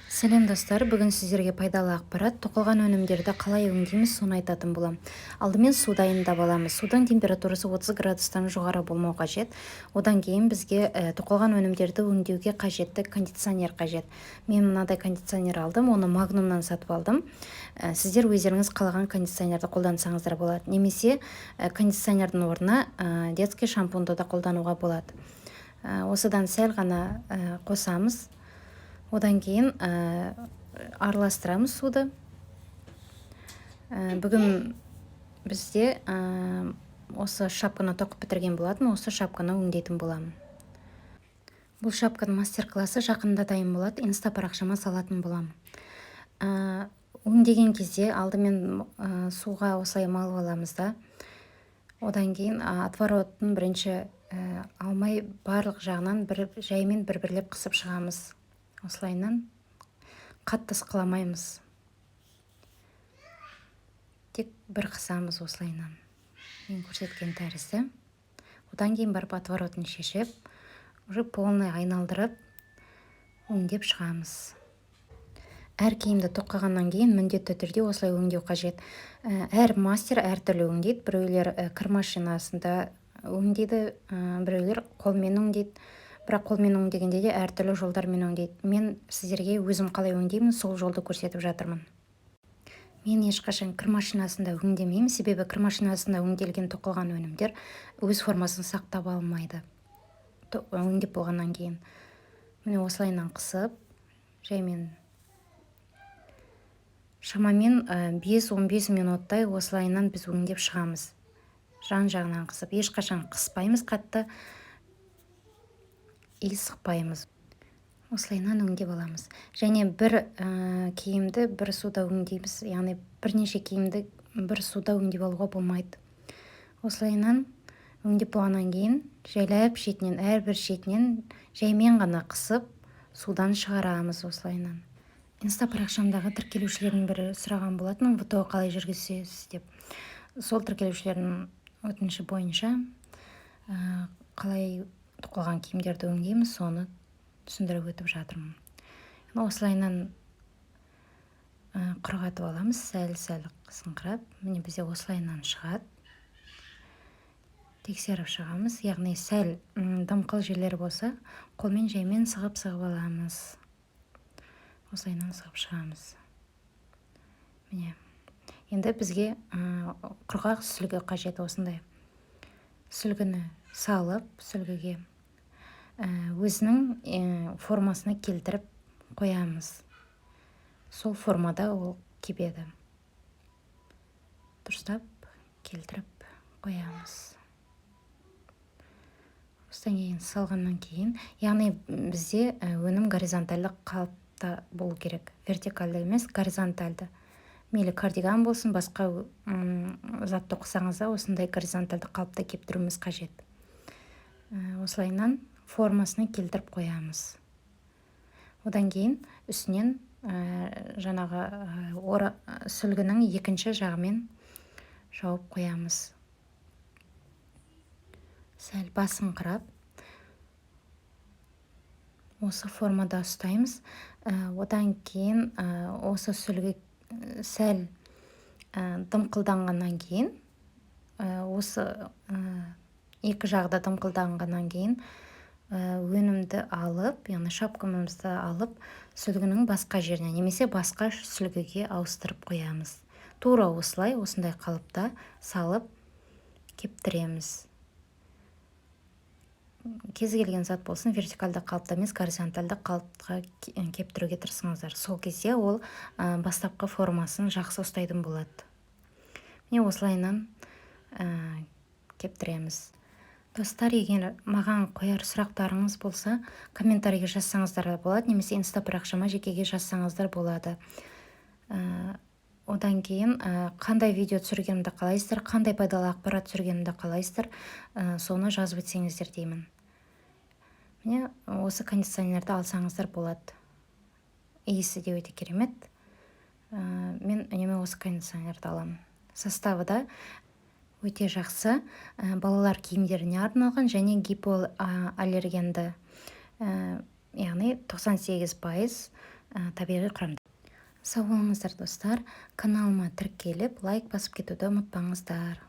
Сәлем достар, бүгін сіздерге пайдалы ақпарат, тоқылған өнімдерді қалай өңдейміз, соны айтатын болам. Алдымен су дайындап аламыз. Судың температурасы 30 градустан жоғары болмау қажет. Одан кейін бізге тоқылған өнімдерді өңдеуге қажетті кондиционер қажет. Мен мынадай кондиционер алдым, оны Магнумнан сатып алдым. Сіздер өздеріңіз қалаған кондиционерді қолдансаңыздар болады. Немесе кондиционердің орнына детский шампуньді да қолдануға болады. Осыдан сәл ғана қосамыз. Одан кейін араластырамыз суды. Бүгін бізде осы шапканы тоқып бітірген болатын, осы шапканы өңдейтін боламын. Бұл шапканың мастер-классы жақында дайын болады, инста парақшама салатын боламын. Өңдеген кезде алдымен суға осылай малып аламыз да. Одан кейін отвороттың бірінші алмай барлық жағынан жаймен бір-бірлеп қысып шығамыз. Осылайынан қатты ысқыламаймыз. Тек бір қысамыз осылайынан. Мен көрсеткен тәрізді. Одан кейін барып отворотын шешіп, уже полный айналдырып, өңдеп шығамыз. Әр киімді тоқығаннан кейін міндетті түрде осылай өңдеу қажет. Әр мастер әртүрлі өңдейді. Біреулер кір машинасында өңдейді, біреулер қолмен өңдейді. Бірақ қолмен өңдегенде де әртүрлі жолдармен өңдейді. Мен сіздерге өзім қалай өңдеймін, сол жолды көрсетіп жатырмын. Мен ешқашан кір машинасында өңдемеймін, себебі кір машинасында өңделген тоқылған өнімдер өз формасын сақтап алмайды. Өңдеп болғаннан кейін. Міне осылайынан қысып, жаймен шамамен 5-15 минуттай осылайынан біз өңдеп шығамыз. Жан-жағынан қысып, ешқашан қыспаймыз қатты, сықпаймыз. Осылайынан өңдеп аламыз. Және бір киімді бір суда өңдейміз, яғни бірнеше киімді бір суда өңдеп алуға болмайды. Осылайынан өңдеп болғаннан кейін жайлап шетінен, әрбір шетінен жаймен ғана қысып, судан шығарамыз осылайынан. Инста парақшамдағы тіркелушілердің бірі сұраған болатын, ВТО қалай жүргізесіз деп. Сол тіркелушілердің өтініші бойынша қалай тоқылған киімдерді өңдейміз, соны түсіндіріп өтіп жатырмын. Осылайынан құрғатып аламыз, сәл-сәл қысыңқырап. Міне бізде осылайынан шығады. Тексеріп шығамыз, яғни сәл дымқыл жерлер болса, қолмен жаймен сығып аламыз. Осылайынан сығып шығамыз. Міне. Енді бізге құрғақ сүлгі қажет осындай. Сүлгіні салып, сүлгіге өзінің формасына келтіріп қоямыз. Сол формада ол кебеді. Дұрыстап келтіріп қоямыз. Осыдан кейін салғаннан кейін, яғни бізде өнім горизонтальды қалыпта болу керек. Вертикальды емес, горизонтальды. Мейлі кардиган болсын, басқа зат тоқысаңыз да осындай горизонтальды қалыпта кептіруіміз қажет. Осылайынан формасына келтіріп қоямыз. Одан кейін үстінен жаңағы сүлгінің екінші жағымен жауып қоямыз. Сәл басыңқырап, осы формада ұстаймыз. Одан кейін осы сүлгі сәл дымқылданғаннан кейін, осы екі жағда дымқылданғаннан кейін өнімді алып, яғни шапкамызды алып, сүлгінің басқа жеріне, немесе басқа сүлгіге ауыстырып қоямыз. Тура осылай, осындай қалыпта салып кептіреміз. Кез келген зат болсын, вертикальді қалыпта емес, горизонтальды қалыпқа кептіруге тырысыңыздар. Сол кезде ол бастапқы формасын жақсы ұстайтын болады. Міне осылайынан кептіреміз. Достар, егер маған қояр сұрақтарыңыз болса, комментарийге жазсаңыздар болады, немесе инста парақшама жекеге жазсаңыздар болады. Одан кейін қандай видео түсіргенімді қалайсыздар, қандай пайдалы ақпарат түсіргенімді қалайсыздар, соны жазып өтсеңіздер деймін. Міне осы кондиционерді алсаңыздар болады. Иісі де өте керемет. Мен үнемі осы кондиционерді аламын. Составы да өте жақсы, балалар киімдеріне арналған және гипоаллергенді, яғни 98% табиғи құрамда. Сау болыңыздар достар, каналыма тіркеліп лайк басып кетуді ұмытпаңыздар.